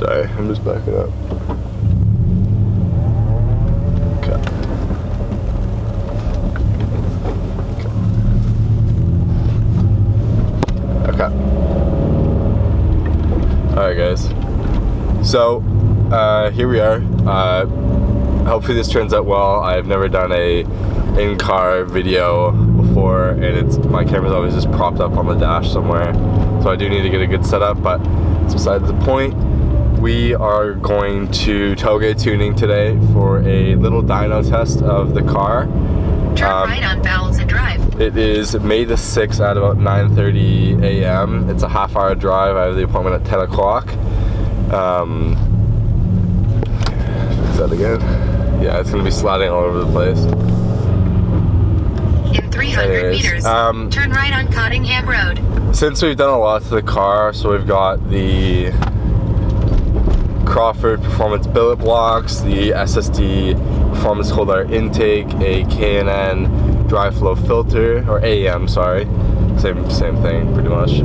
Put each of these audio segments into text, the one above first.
Sorry, I'm just backing up. Okay. Okay. Alright guys. So, here we are. Hopefully this turns out well. I've never done a in-car video before, and my camera's always just propped up on the dash somewhere. So I do need to get a good setup, but it's besides the point. We are going to tailgate tuning today for a little dyno test of the car. Turn right on Bowles and drive. It is May the 6th at about 9:30 a.m. It's a half-hour drive. I have the appointment at 10 o'clock. Fix that again. Yeah, it's gonna be sliding all over the place. In 300 meters, turn right on Cottingham Road. Since we've done a lot to the car, so we've got the Crawford Performance billet blocks, the SSD Performance Cold Air Intake, a K&N dry flow filter, or AEM, sorry, same thing pretty much.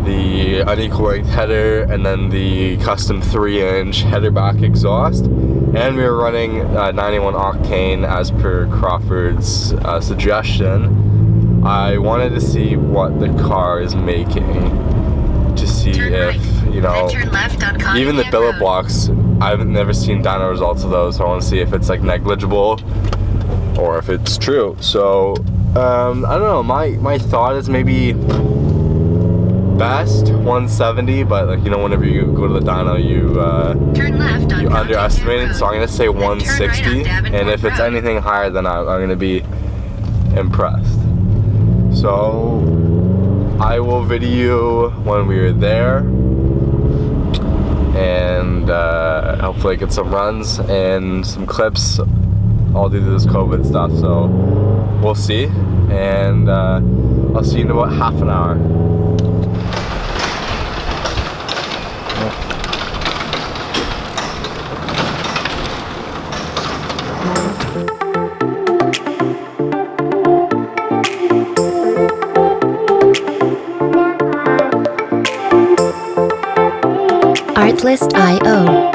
The unequal length header, and then the custom 3-inch header back exhaust, and we were running 91 octane as per Crawford's suggestion. I wanted to see what the car is making, to see if, you know, even the billet blocks, I've never seen dyno results of those, so I want to see if it's like negligible or if it's true. So I don't know, my thought is maybe best 170, but like, you know, whenever you go to the dyno, you turn left on underestimate it, so I'm gonna say 160, and if it's anything higher than I'm gonna be impressed. So I will video when we are there, and hopefully get some runs and some clips all due to this COVID stuff, so we'll see, and I'll see you in about half an hour. Artlist.io.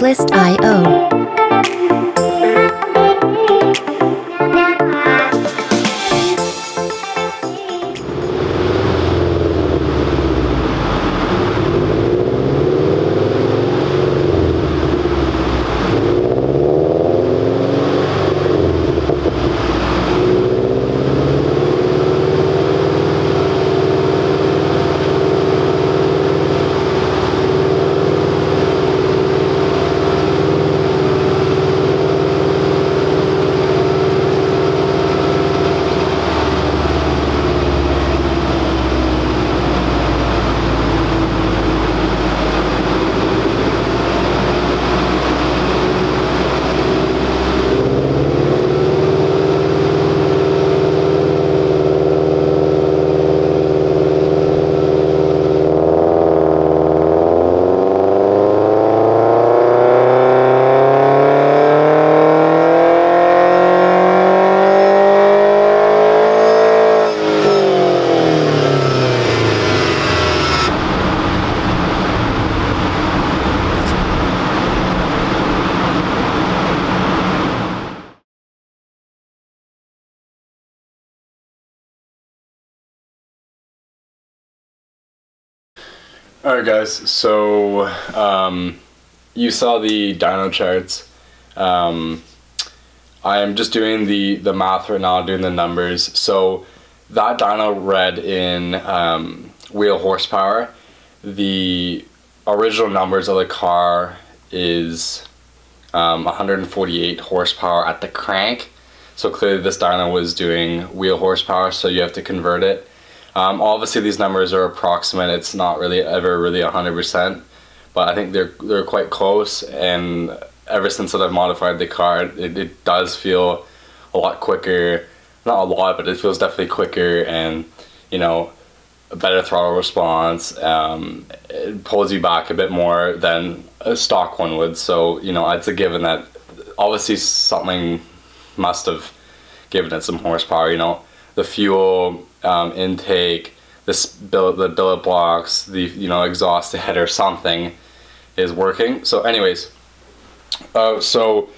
Checklist.io. Alright guys, so you saw the dyno charts. I'm just doing the math right now, doing the numbers. So that dyno read in wheel horsepower. The original numbers of the car is 148 horsepower at the crank. So clearly this dyno was doing wheel horsepower, so you have to convert it. Obviously these numbers are approximate, it's not really ever really 100%, but I think they're quite close, and ever since that I've modified the car, it does feel a lot quicker, not a lot, but it feels definitely quicker, and you know, a better throttle response. It pulls you back a bit more than a stock one would, so you know, it's a given that obviously something must have given it some horsepower, you know, the fuel intake, the billet blocks, the exhaust, the header, something is working. So anyways, the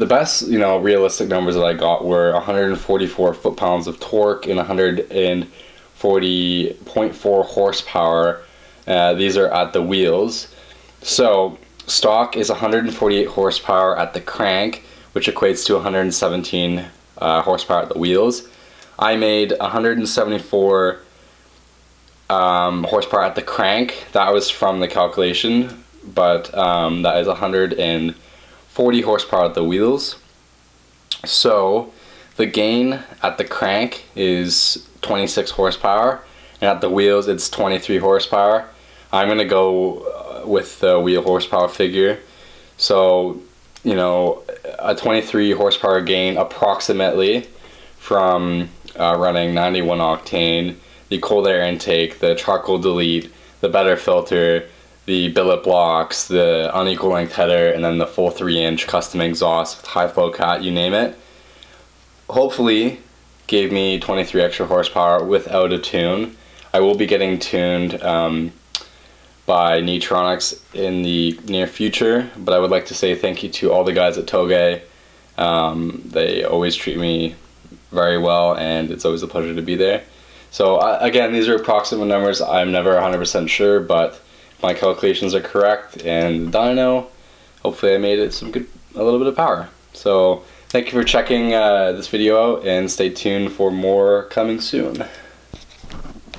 best realistic numbers that I got were 144 foot-pounds of torque and 140.4 horsepower. These are at the wheels. So stock is 148 horsepower at the crank, which equates to 117 horsepower at the wheels. I made 174 horsepower at the crank. That was from the calculation, but that is 140 horsepower at the wheels. So the gain at the crank is 26 horsepower, and at the wheels it's 23 horsepower. I'm going to go with the wheel horsepower figure. So, you know, a 23 horsepower gain approximately from running 91 octane, the cold air intake, the charcoal delete, the better filter, the billet blocks, the unequal length header, and then the full 3-inch custom exhaust with high flow cat, you name it. Hopefully gave me 23 extra horsepower without a tune. I will be getting tuned by Neutronics in the near future, but I would like to say thank you to all the guys at Toge. They always treat me very well, and it's always a pleasure to be there. So again, these are approximate numbers. I'm never 100% sure, but my calculations are correct, and dyno, hopefully I made it a little bit of power. So thank you for checking this video out, and stay tuned for more coming soon.